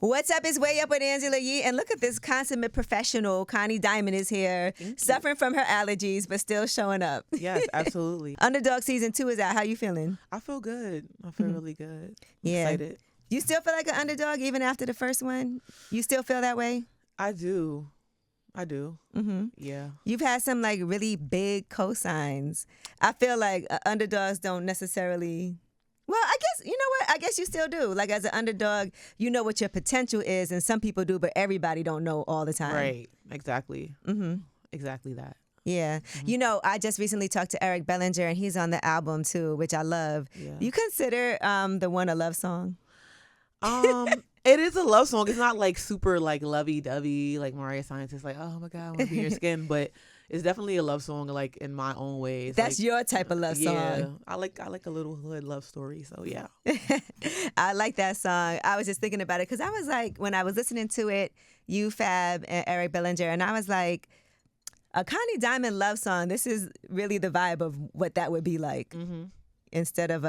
What's up? It's Way Up with Angela Yee. And look at this consummate professional. Connie Diiamond is here, suffering from her allergies, but still showing up. Yes, absolutely. Underdog season 2 is out. How you feeling? I feel good. I feel really good. Yeah. Excited. You still feel like an underdog even after the first one? You still feel that way? I do. Mm-hmm. Yeah. You've had some like really big cosigns. I feel like underdogs don't necessarily... Well, I guess, you know what? I guess you still do. Like, as an underdog, you know what your potential is, and some people do, but everybody don't know all the time. Right. Exactly. Exactly that. Yeah. You know, I just recently talked to Eric Bellinger, and he's on the album, too, which I love. Yeah. You consider The One a love song? It is a love song. It's not, like, super, like, lovey-dovey, like Mariah Science is like, oh, my God, I want to be in your skin, but... It's definitely a love song, like, in my own way. That's like, your type of love song. Yeah, I like a little hood love story. So yeah, I like that song. I was just thinking about it because I was like, when I was listening to it, you, Fab, and Eric Bellinger, and I was like, a Connie Diiamond love song. This is really the vibe of what that would be like. Instead of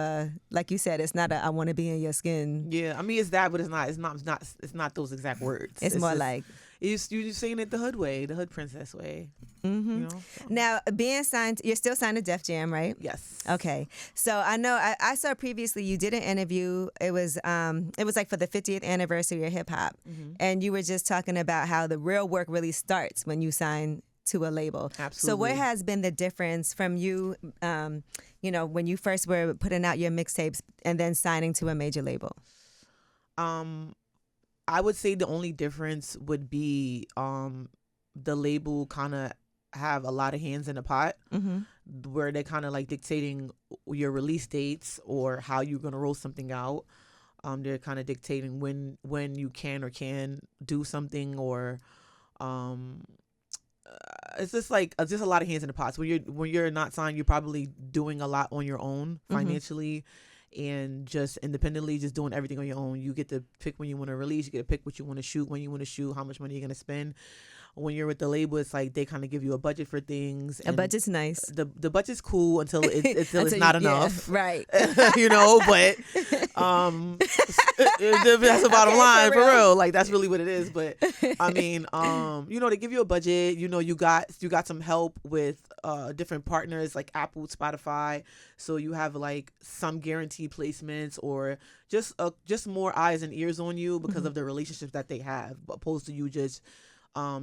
like you said, it's not a I want to be in your skin. Yeah, I mean it's that, but it's not those exact words. It's more just, like you're just saying it the hood way, the hood princess way. You know? So. Now, being signed, you're still signed to Def Jam, right? Yes. Okay. So I know I saw previously you did an interview. It was like for the 50th anniversary of hip hop, and you were just talking about how the real work really starts when you sign to a label. Absolutely. So what has been the difference from you, you know, when you first were putting out your mixtapes and then signing to a major label? I would say the only difference would be the label kind of have a lot of hands in the pot, where they're kind of like dictating your release dates or how you're going to roll something out. They're kind of dictating when you can or can do something, or it's just a lot of hands in the pots. When you're not signed, you're probably doing a lot on your own financially, and just independently, just doing everything on your own. You get to pick when you want to release. You get to pick what you want to shoot, when you want to shoot, how much money you're gonna spend. When you're with the label, it's like they kind of give you a budget for things. A budget's nice. The budget's cool until it's not enough, right? You know, but that's the bottom line for real. Like that's really what it is. But I mean, you know, they give you a budget. You know, you got some help with different partners like Apple, Spotify. So you have like some guaranteed placements, or just more eyes and ears on you because of the relationships that they have, opposed to you just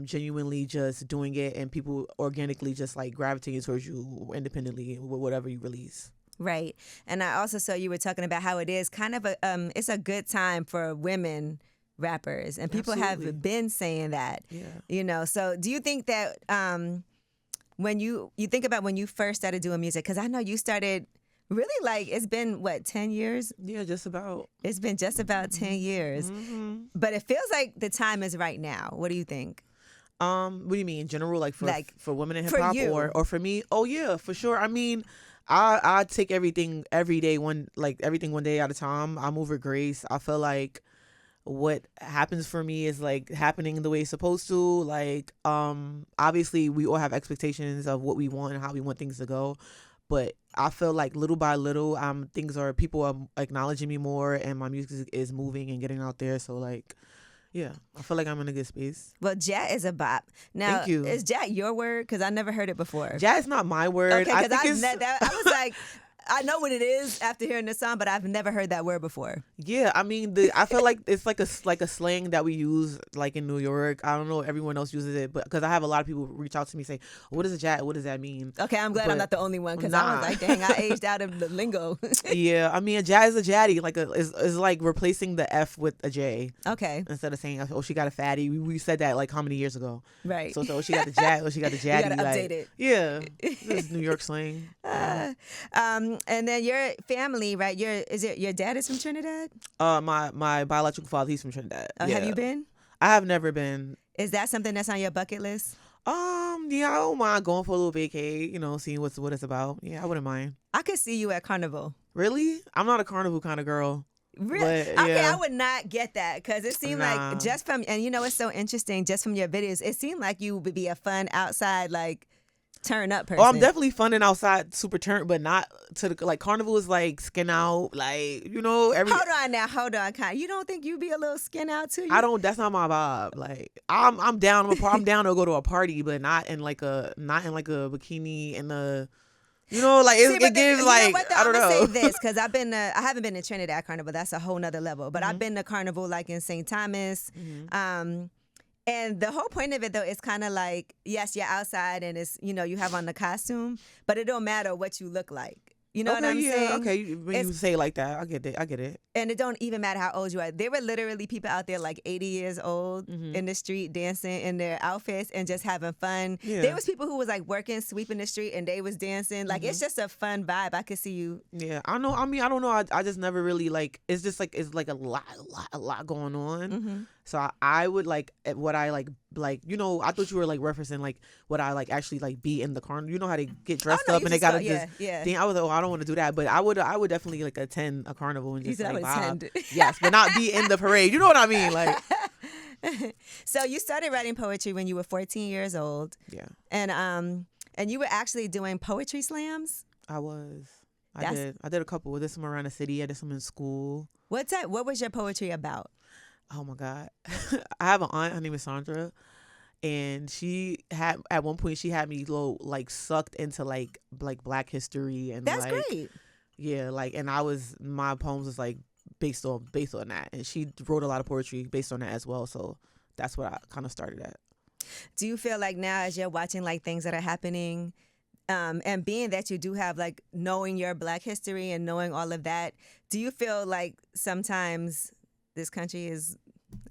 genuinely just doing it and people organically just like gravitating towards you independently with whatever you release. Right. And I also saw you were talking about how it is kind of it's a good time for women rappers, and people have been saying that. Yeah. You know, so do you think that when you think about when you first started doing music, because I know you started really like, it's been what, 10 years? Yeah, just about. It's been just about 10 years. But it feels like the time is right now. What do you think? What do you mean in general, like for women in hip hop, or for me? Oh yeah, for sure. I mean, I take everything every day, everything one day at a time. I move with grace. I feel like what happens for me is like happening the way it's supposed to. Like, obviously we all have expectations of what we want and how we want things to go. But I feel like little by little, people are acknowledging me more, and my music is moving and getting out there. So like, yeah, I feel like I'm in a good space. Well, J.A.T is a bop. Now, thank you. Is J.A.T your word? Because I never heard it before. J.A.T is not my word. Okay, because I was like, I know what it is after hearing this song, but I've never heard that word before. Yeah, I mean, I feel like it's like a slang that we use like in New York. I don't know if everyone else uses it, but because I have a lot of people reach out to me say, "What is a J.A.T? What does that mean?" Okay, I'm glad I'm not the only one, because I was like, dang, I aged out of the lingo. Yeah, I mean, a J.A.T is a J.A.T, like is like replacing the F with a J. Okay. Instead of saying, "Oh, she got a fatty," we said that like how many years ago? Right. So she got the J.A.T. She got the J.A.T. You gotta update it. Yeah, this is New York slang. And then your family, right? Your dad is from Trinidad? My biological father, he's from Trinidad. Oh, yeah. Have you been? I have never been. Is that something that's on your bucket list? Yeah, I don't mind going for a little vacay, you know, seeing what it's about. Yeah, I wouldn't mind. I could see you at Carnival. Really? I'm not a Carnival kind of girl. Really? But, okay, yeah. I would not get that, because it seemed like and you know, it's so interesting, just from your videos, it seemed like you would be a fun outside, like, turn up person. Oh, I'm definitely funning outside, super turn, but not to the like Carnival is like skin out, like Hold on, Connie. You don't think you be a little skin out too? I don't. That's not my vibe. Like I'm down. I'm down to go to a party, but not in like a bikini and a. Like it gives like I don't know. I'm gonna say this because I haven't been to Trinidad Carnival. That's a whole nother level. But I've been to Carnival like in St. Thomas. And the whole point of it, though, is kind of like, yes, you're outside and it's, you have on the costume, but it don't matter what you look like. You know what I'm saying? Okay, when you say it like that, I get it. And it don't even matter how old you are. There were literally people out there like 80 years old in the street dancing in their outfits and just having fun. Yeah. There was people who was like working, sweeping the street and they was dancing. Like, it's just a fun vibe. I could see you. Yeah, I know. I mean, I don't know. I just never really like, it's just like, it's like a lot going on. So I would like what I like, I thought you were like referencing like what I like actually like be in the carnival. You know how they get dressed up and they gotta I was like, I don't want to do that, but I would definitely like attend a carnival and just like vibe. Yes, but not be in the parade. You know what I mean? Like. So you started writing poetry when you were 14 years old. Yeah. And you were actually doing poetry slams? I was. I did a couple. I did some around the city. I did some in school. What was your poetry about? Oh my God. I have an aunt, her name is Sandra, and she had at one point she had me like sucked into like Black history and that's great. Yeah, like and my poems was like based on that, and she wrote a lot of poetry based on that as well. So that's what I kind of started at. Do you feel like now as you're watching like things that are happening, and being that you do have like knowing your Black history and knowing all of that, do you feel like sometimes this country is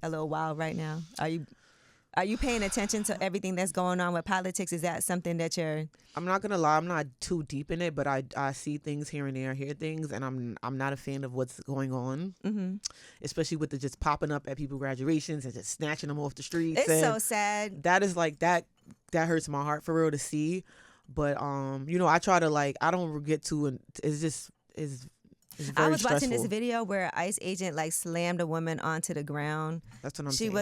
a little wild right now? Are you paying attention to everything that's going on with politics? Is that something that you're... I'm not gonna lie, I'm not too deep in it, but I see things here and there, hear things, and I'm not a fan of what's going on, especially with the just popping up at people graduations and just snatching them off the streets. It's so sad. That is like that hurts my heart for real to see. But I try to like I don't get to, and it's I was stressful. watching this video where an ICE agent like slammed a woman onto the ground. That's what I'm saying.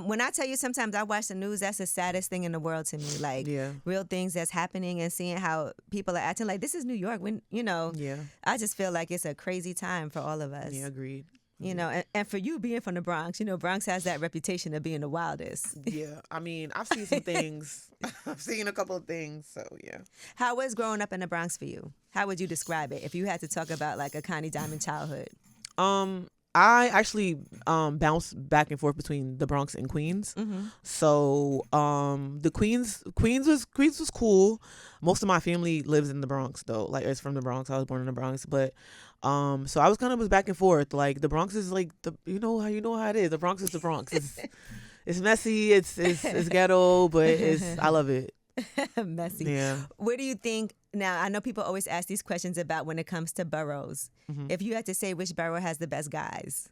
When I tell you sometimes I watch the news, that's the saddest thing in the world to me. Like real things that's happening and seeing how people are acting like this is New York. When I just feel like it's a crazy time for all of us. Yeah, agreed. And for you being from the Bronx, Bronx has that reputation of being the wildest. Yeah, I mean, I've seen some things. I've seen a couple of things, so yeah. How was growing up in the Bronx for you? How would you describe it if you had to talk about like a Connie Diiamond childhood? I actually bounced back and forth between the Bronx and Queens. So the Queens was cool. Most of my family lives in the Bronx though. Like it's from the Bronx. I was born in the Bronx, but so I was back and forth. Like the Bronx is like how it is. The Bronx is the Bronx. It's messy. It's ghetto, but I love it. Messy. Yeah. What do you think? Now, I know people always ask these questions about when it comes to boroughs. If you had to say which borough has the best guys.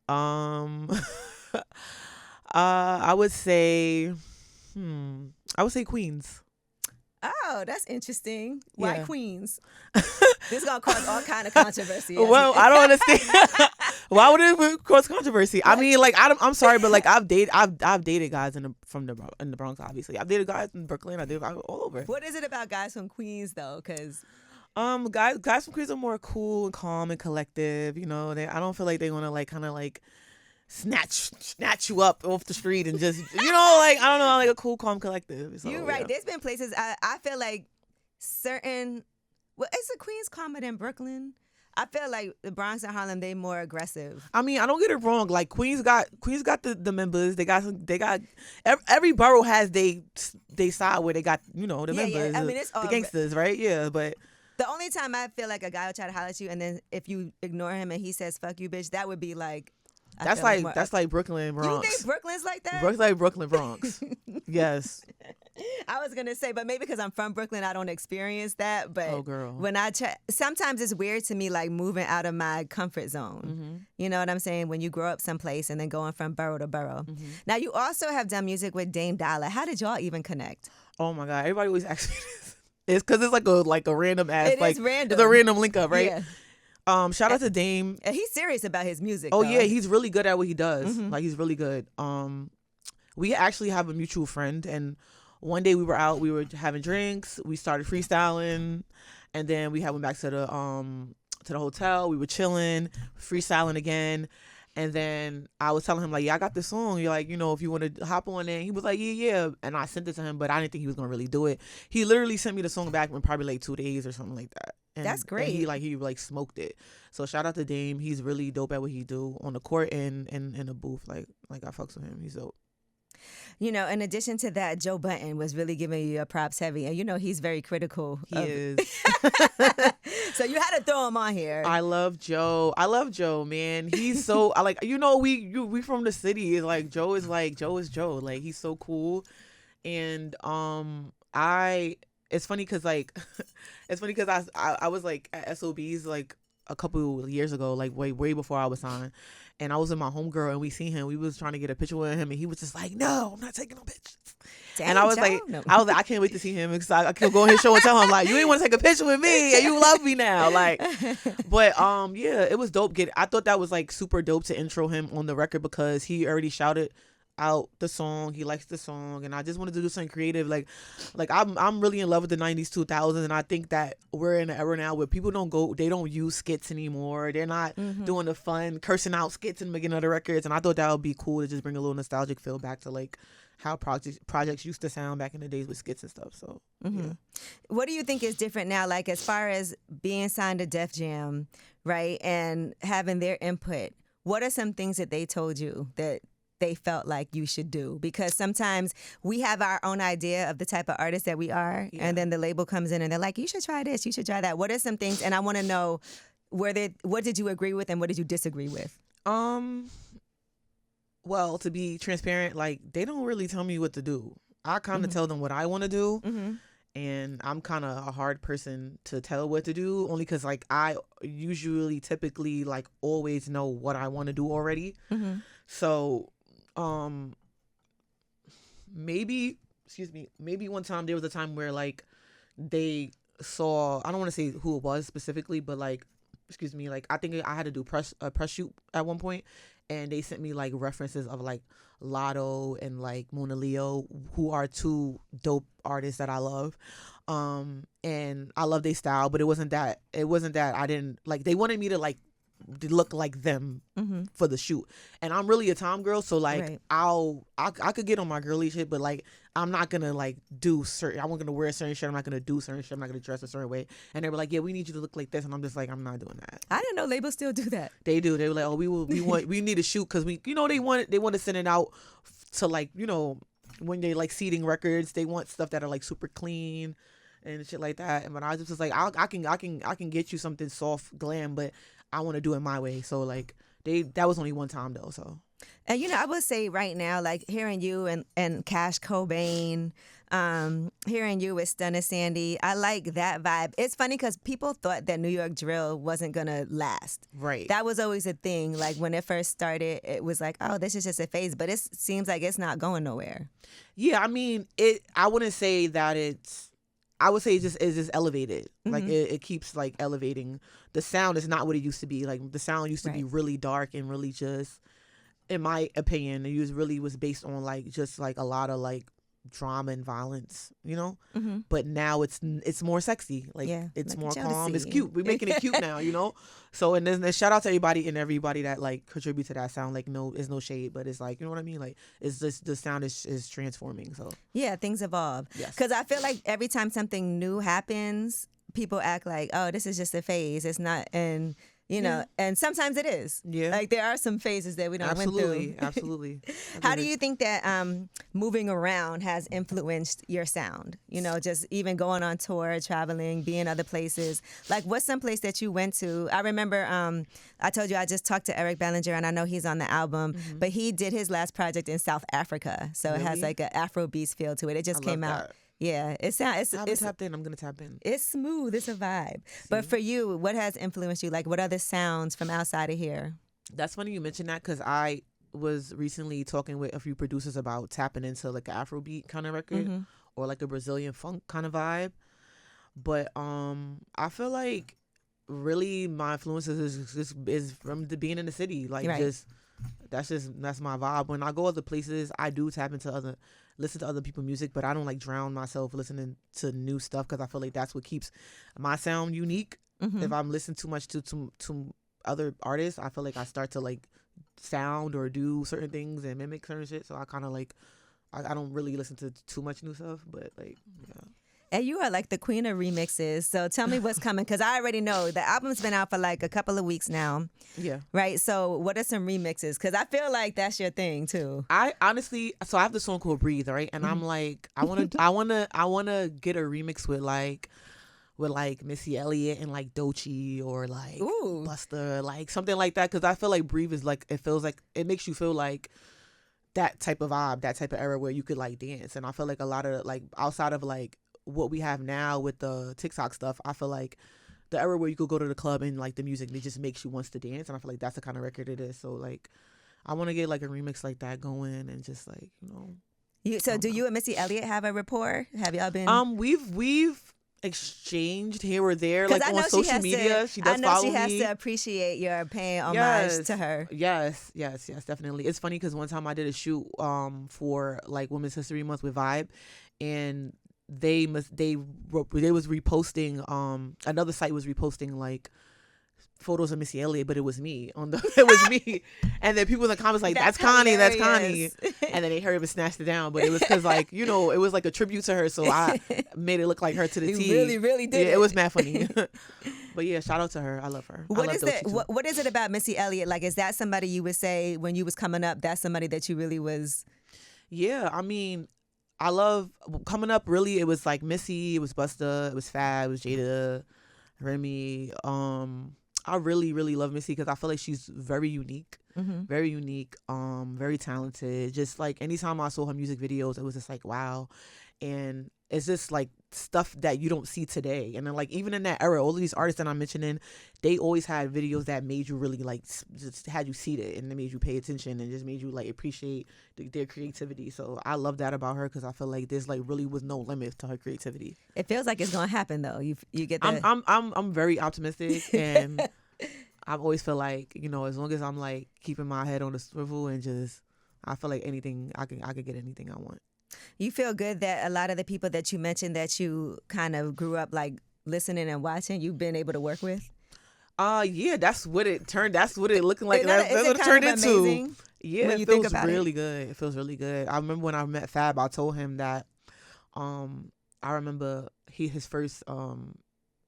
I would say Queens. Oh, that's interesting. Why Queens? This is gonna cause all kind of controversy. Well, I don't understand. Why would it cause controversy? I mean, like I'm sorry, but like I've dated guys in the Bronx. Obviously, I've dated guys in Brooklyn. I dated guys all over. What is it about guys from Queens though? Because guys from Queens are more cool and calm and collective. I don't feel like they want to like kind of like snatch you up off the street and just I don't know, like a cool, calm, collective. So, you're right. There's been places I feel like is the Queens calmer than Brooklyn? I feel like the Bronx and Harlem, they more aggressive. I mean, I don't get it wrong. Like Queens got the members. They got every borough has they side where they got the members. Yeah. I mean, it's all the gangsters, right? Yeah, but. The only time I feel like a guy will try to holler at you, and then if you ignore him and he says "fuck you, bitch," that would be like. That's like Brooklyn, Bronx. You think Brooklyn's like that? Brooklyn, Bronx. Yes. I was gonna say, but maybe because I'm from Brooklyn, I don't experience that. But oh, girl. When sometimes it's weird to me, like moving out of my comfort zone. You know what I'm saying? When you grow up someplace and then going from borough to borough. Now you also have done music with Dame Dollar. How did y'all even connect? Oh my God! Everybody always asks me this. It's because it's like a random ass. It is random. It's a random link up, right? Yeah. Shout out to Dame. And he's serious about his music. Oh though. Yeah, he's really good at what he does. Like he's really good. We actually have a mutual friend, and one day we were out, we were having drinks, we started freestyling, and then we went back to the hotel. We were chilling, freestyling again. And then I was telling him, like, yeah, I got this song. You're like, you know, if you want to hop on it. He was like, yeah. And I sent it to him, but I didn't think he was going to really do it. He literally sent me the song back in probably like 2 days or something like that. And, that's great. And he smoked it. So shout out to Dame. He's really dope at what he do on the court and in the booth. Like I fucks with him. He's dope. You know, in addition to that, Joe Budden was really giving you a props heavy. And, you know, he's very critical. He is. So you had to throw him on here. I love Joe, man. He's so, you know, we from the city. It's like, Joe is Joe. Like, he's so cool. And it's funny because, like, I was, like, at SOBs, like, a couple of years ago, like, way before I was signed. And I was with my homegirl, and we seen him. We was trying to get a picture with him, and he was just like, "No, I'm not taking no pictures." Dang, and I was like, I can't wait to see him because I can go on his show and tell him, like, you didn't want to take a picture with me, and you love me now, like. But yeah, it was dope. I thought that was like super dope to intro him on the record because he already shouted out the song. He likes the song, and I just wanted to do something creative. Like I'm really in love with the 90s, 2000s, and I think that we're in an era now where people they don't use skits anymore. They're not doing the fun cursing out skits in the beginning of the records, and I thought that would be cool to just bring a little nostalgic feel back to like how projects used to sound back in the days with skits and stuff. So yeah. What do you think is different now, like as far as being signed to Def Jam, right, and having their input? What are some things that they told you that they felt like you should do? Because sometimes we have our own idea of the type of artist that we are, and then the label comes in and they're like, you should try this, you should try that. What are some things? And I want to know what did you agree with and what did you disagree with? Well, to be transparent, like, they don't really tell me what to do. I kind of tell them what I want to do. And I'm kind of a hard person to tell what to do, only because, like, I typically, like, always know what I want to do already. So maybe one time there was a time where, like, they saw, I don't want to say who it was specifically, but, like, like, I think I had to do a press shoot at one point, and they sent me, like, references of, like, Lotto and, like, Mona Leo, who are two dope artists that I love. And I love their style, but it wasn't that I didn't, like, they wanted me to, like, look like them for the shoot. And I'm really a Tom girl, so, like, I could get on my girly shit, but, like, I'm not gonna, like, I'm gonna wear a certain shirt, I'm not gonna do certain shit, I'm not gonna dress a certain way. And they were like, yeah, we need you to look like this, and I'm just like, I'm not doing that. I didn't know labels still do that. They do. They were like, oh, we need a shoot because we, you know, they want to send it out to, like, you know, when they, like, seeding records, they want stuff that are, like, super clean and shit like that. But I was just like, I can get you something soft glam, but I want to do it my way. So, like, that was only one time though. So, and, you know, I would say right now, like, hearing you and Cash Cobain, hearing you with Stunna Sandy, I like that vibe. It's funny because people thought that New York drill wasn't gonna last. Right. That was always a thing. Like, when it first started, it was like, oh, this is just a phase, but it seems like it's not going nowhere. Yeah, I mean, I wouldn't say that I would say it's just elevated. Like, it keeps, like, elevating. The sound is not what it used to be. Like, the sound used to be really dark and really just, in my opinion, it really was based on, like, just, like, a lot of, like, drama and violence, you know? But now it's more sexy. Like, it's like more calm. It's cute. We're making it cute now, you know? So, and then shout out to everybody that, like, contribute to that sound. Like, it's no shade, but it's like, you know what I mean? Like, it's just, the sound is transforming. So yeah, things evolve. Yes. Because I feel like every time something new happens, people act like, oh, this is just a phase. It's not, and you know, and sometimes it is. Yeah. Like, there are some phases that we don't went through. Absolutely. How do you think that moving around has influenced your sound? You know, just even going on tour, traveling, being other places. Like, what's some place that you went to? I remember I told you I just talked to Eric Bellinger, and I know he's on the album, but he did his last project in South Africa. So it has, like, an Afrobeats feel to it. It just came out. Yeah, it's tapped in. I'm gonna tap in. It's smooth. It's a vibe. But for you, what has influenced you? Like, what other sounds from outside of here? That's funny you mentioned that because I was recently talking with a few producers about tapping into, like, an Afrobeat kind of record or, like, a Brazilian funk kind of vibe. But I feel like really my influences is from being in the city, like, just that's my vibe. When I go other places, I do tap into listen to other people's music, but I don't like drown myself listening to new stuff because I feel like that's what keeps my sound unique. If I'm listening too much to other artists, I feel like I start to like sound or do certain things and mimic certain shit. So I kind of like I don't really listen to too much new stuff, but like yeah. And you are like the queen of remixes. So tell me what's coming, because I already know the album's been out for like a couple of weeks now. Yeah. Right. So what are some remixes? Because I feel like that's your thing too. I honestly, so I have this song called Breathe, right? And I'm like, I wanna get a remix with Missy Elliott and like Doechii or like Busta, like something like that. Because I feel like Breathe is like, it feels like, it makes you feel like that type of vibe, that type of era where you could like dance. And I feel like a lot of like outside of like what we have now with the TikTok stuff, I feel like the era where you could go to the club and like the music, it just makes you wants to dance. And I feel like that's the kind of record it is. So like I want to get like a remix like that going and just like, you know. So do you and Missy Elliott have a rapport? Have y'all been? We've exchanged here or there, like on social media. She does follow me. I know she has to appreciate your paying homage to her. Yes, definitely. It's funny because one time I did a shoot for like Women's History Month with Vibe, and they was reposting another site was reposting like photos of Missy Elliott, but it was me it was me, and then people in the comments like that's Connie, and then they hurried up and snatched it down, but it was because like, you know, it was like a tribute to her, so I made it look like her to the T. Really did. Yeah, it was mad funny. But yeah, shout out to her. I love her. What is it about Missy Elliott? Like, is that somebody you would say when you was coming up, that's somebody that you really was? Yeah, I mean, I love coming up. Really, it was like Missy, it was Busta, it was Fab, it was J.A.T, Remy. I really, really love Missy because I feel like she's very unique, very talented. Just like anytime I saw her music videos, it was just like, wow. And it's just like stuff that you don't see today. And then like even in that era, all of these artists that I'm mentioning, they always had videos that made you really like just had you see it, and they made you pay attention and just made you like appreciate their creativity. So I love that about her because I feel like there's like really was no limit to her creativity. It feels like it's gonna happen though. You get that. I'm very optimistic, and I always feel like, you know, as long as I'm like keeping my head on the swivel and just, I feel like anything I could get anything I want. You feel good that a lot of the people that you mentioned that you kind of grew up like listening and watching, you've been able to work with? Yeah, that's what it looking like. That's what it turned into. Yeah, it feels really good. It feels really good. I remember when I met Fab, I told him that I remember his first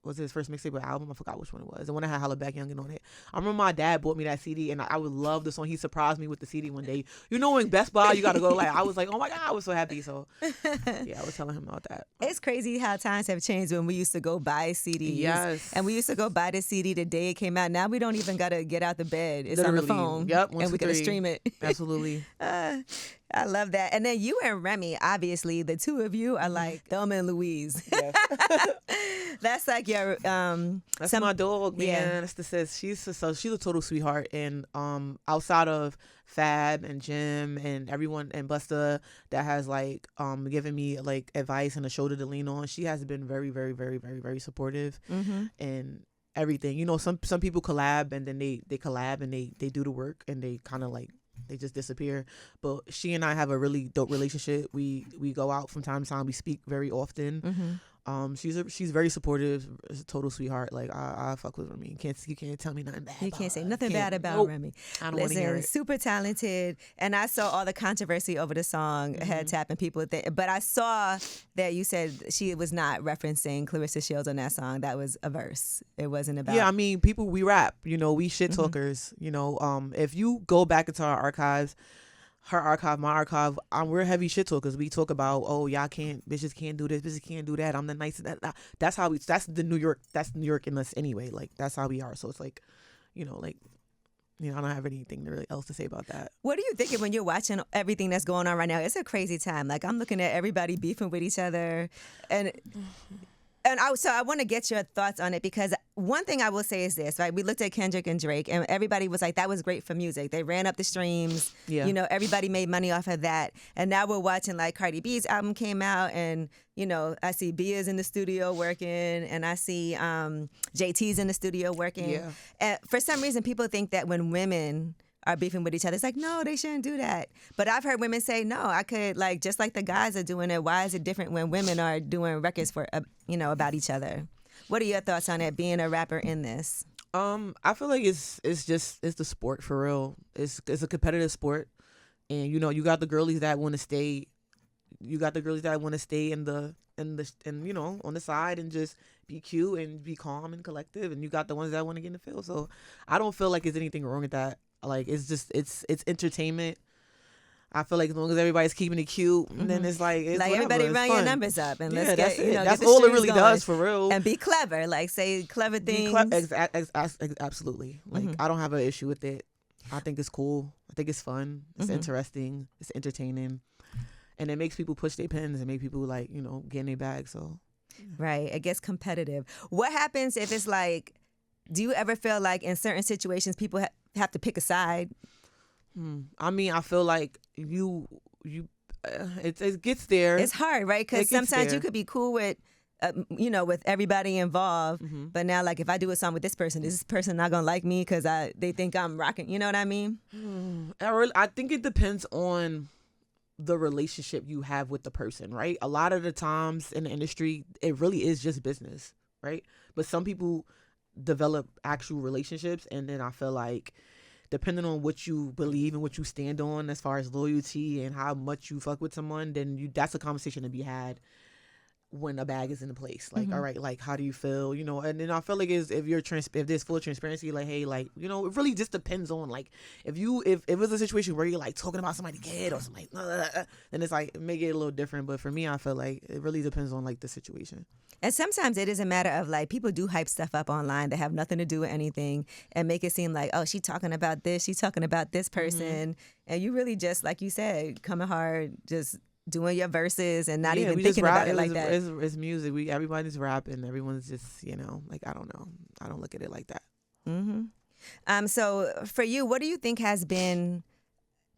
was his first mixtape or album? I forgot which one it was. The one that had Holla Back Youngin on it. I remember my dad bought me that CD, and I would love the song. He surprised me with the CD one day. You know, in Best Buy, you got to go like, I was like, oh my God, I was so happy. So yeah, I was telling him about that. It's crazy how times have changed when we used to go buy CDs. Yes. And we used to go buy the CD the day it came out. Now we don't even got to get out the bed. It's literally on the phone. Yep. And we got to stream it. Absolutely. I love that. And then you and Remy, obviously, the two of you are like Thelma and Louise. Yes. That's like your that's my dog, man. Yeah. That's the sis. She's a total sweetheart. And outside of Fab and Jim and everyone and Busta that has like given me like advice and a shoulder to lean on, she has been very, very, very, very, very supportive and everything. You know, some people collab and then they collab and they do the work and they kind of like they just disappear. But she and I have a really dope relationship. We go out from time to time. We speak very often. She's very supportive. She's a total sweetheart. Like I fuck with Remy. You can't tell me nothing bad. You can't say nothing bad about Remy. I don't want to hear it. Super talented. And I saw all the controversy over the song Head Tap and people but I saw that you said she was not referencing Clarissa Shields on that song. That was a verse. It wasn't about. Yeah, I mean, people, we rap. You know, we shit talkers. You know, if you go back into our archives, her archive, my archive, we're heavy shit talkers. We talk about, oh, bitches can't do this, bitches can't do that. I'm the nicest. That's how that's New York in us anyway. Like, that's how we are. So it's like, you know, I don't have anything really else to say about that. What are you thinking when you're watching everything that's going on right now? It's a crazy time. Like, I'm looking at everybody beefing with each other. So I want to get your thoughts on it, because one thing I will say is this, right? We looked at Kendrick and Drake, and everybody was like, that was great for music. They ran up the streams. Yeah. You know, everybody made money off of that. And now we're watching, like, Cardi B's album came out, and, you know, I see Bia's in the studio working, and I see J.A.T's in the studio working. Yeah. And for some reason, people think that when women are beefing with each other. It's like, no, they shouldn't do that. But I've heard women say, no, I could, like, just like the guys are doing it, why is it different when women are doing records for, about each other? What are your thoughts on it, being a rapper in this? I feel like it's the sport for real. It's a competitive sport, and you got the girlies that want to stay. You got the girlies that want to stay in the on the side and just be cute and be calm and collective, and you got the ones that want to get in the field. So I don't feel like there's anything wrong with that. Like, it's just it's entertainment. I feel like as long as everybody's keeping it cute, then it's like everybody run your numbers up and let's get that's all it really does for real. And be clever, like say clever things. Absolutely. Like I don't have an issue with it. I think it's cool. I think it's fun. It's interesting. It's entertaining, and it makes people push their pens and make people like get in their bag. So right, it gets competitive. What happens if it's like? Do you ever feel like in certain situations people have to pick a side? I mean, I feel like it gets there. It's hard, right? Because sometimes you could be cool with, with everybody involved. But now, like, if I do a song with this person not gonna like me because they think I'm rocking. You know what I mean? I think it depends on the relationship you have with the person, right? A lot of the times in the industry, it really is just business, right? But some people develop actual relationships, and then I feel like, depending on what you believe and what you stand on as far as loyalty and how much you fuck with someone, then that's a conversation to be had when a bag is in place. Like, all right, like, how do you feel? And then I feel like if there's full transparency, like, hey, like, it really just depends on, like, if it's a situation where you're like talking about somebody's kid or something, then it's like, make it a little different. But for me, I feel like it really depends on like the situation. And sometimes it is a matter of like, people do hype stuff up online that have nothing to do with anything and make it seem like, oh, she's talking about this, she's talking about this person. And you really just, like you said, coming hard, just doing your verses and not even thinking about it like that. It's music. Everybody's rapping. Everyone's just, like, I don't know. I don't look at it like that. So for you, what do you think has been,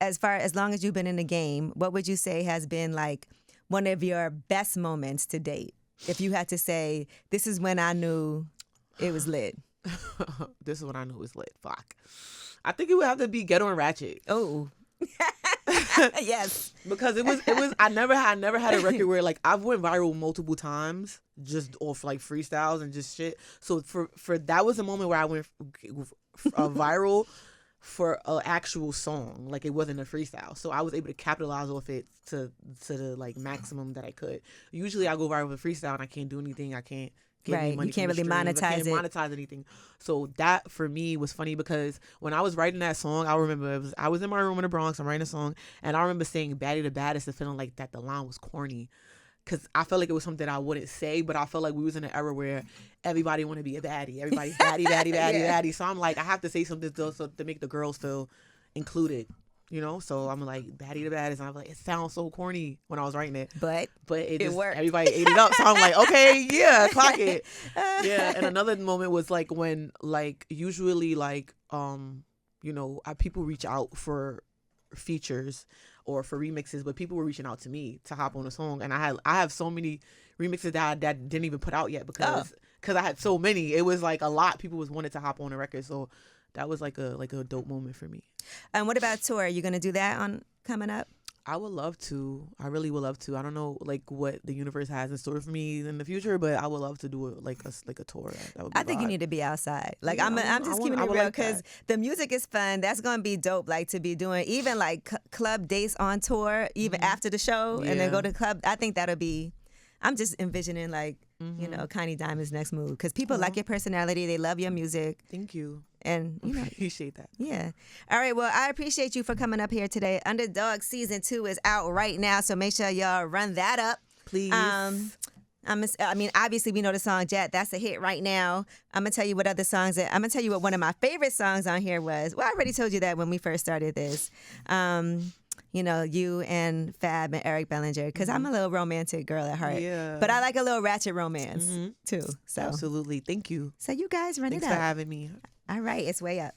as long as you've been in the game, what would you say has been like one of your best moments to date? If you had to say, this is when I knew it was lit. This is when I knew it was lit. Fuck. I think it would have to be Ghetto and Ratchet. Oh. Yes. Because it was I never had a record where like I've went viral multiple times just off like freestyles and just shit. So for that was a moment where I went viral for an actual song. Like, it wasn't a freestyle. So I was able to capitalize off it to the like maximum that I could. Usually I go viral with freestyle and I can't do anything. I can't get any money. You can't really monetize it. I can't monetize anything. So that for me was funny because when I was writing that song, I remember I was in my room in the Bronx. I'm writing a song and I remember saying "Baddie the Baddest" and feeling like that the line was corny. Because I felt like it was something I wouldn't say, but I felt like we was in an era where everybody want to be a baddie. Everybody's baddie, baddie. So I'm like, I have to say something to make the girls feel included, So I'm like, Baddie the Baddest. And I'm like, it sounds so corny when I was writing it. But it worked. Everybody ate it up. So I'm like, okay, yeah, clock it. Yeah. And another moment was like when, like, usually, like, people reach out for features or for remixes, but people were reaching out to me to hop on a song, and I have so many remixes that didn't even put out yet because I had so many. It was like a lot. People wanted to hop on a record, so that was like a dope moment for me. And what about tour? Are you gonna do that on coming up? I would love to. I really would love to. I don't know like what the universe has in store for me in the future, but I would love to do like a tour. That would be I think you need to be outside. Like, yeah, I'm just keeping it real because the music is fun. That's gonna be dope. Like, to be doing even like club dates on tour, even after the show, and then go to club. I think that'll be. I'm just envisioning like Connie Diamond's next move because people like your personality. They love your music. Thank you. And appreciate that. Yeah. All right. Well, I appreciate you for coming up here today. Underdog season 2 is out right now, so make sure y'all run that up, please. Obviously we know the song J.A.T. That's a hit right now. I'm gonna tell you what other songs. I'm gonna tell you what one of my favorite songs on here was. Well, I already told you that when we first started this. You and Fab and Eric Bellinger, because I'm a little romantic girl at heart. Yeah. But I like a little ratchet romance too. So absolutely. Thank you. So you guys run Thanks it up. for having me. All right, it's way up.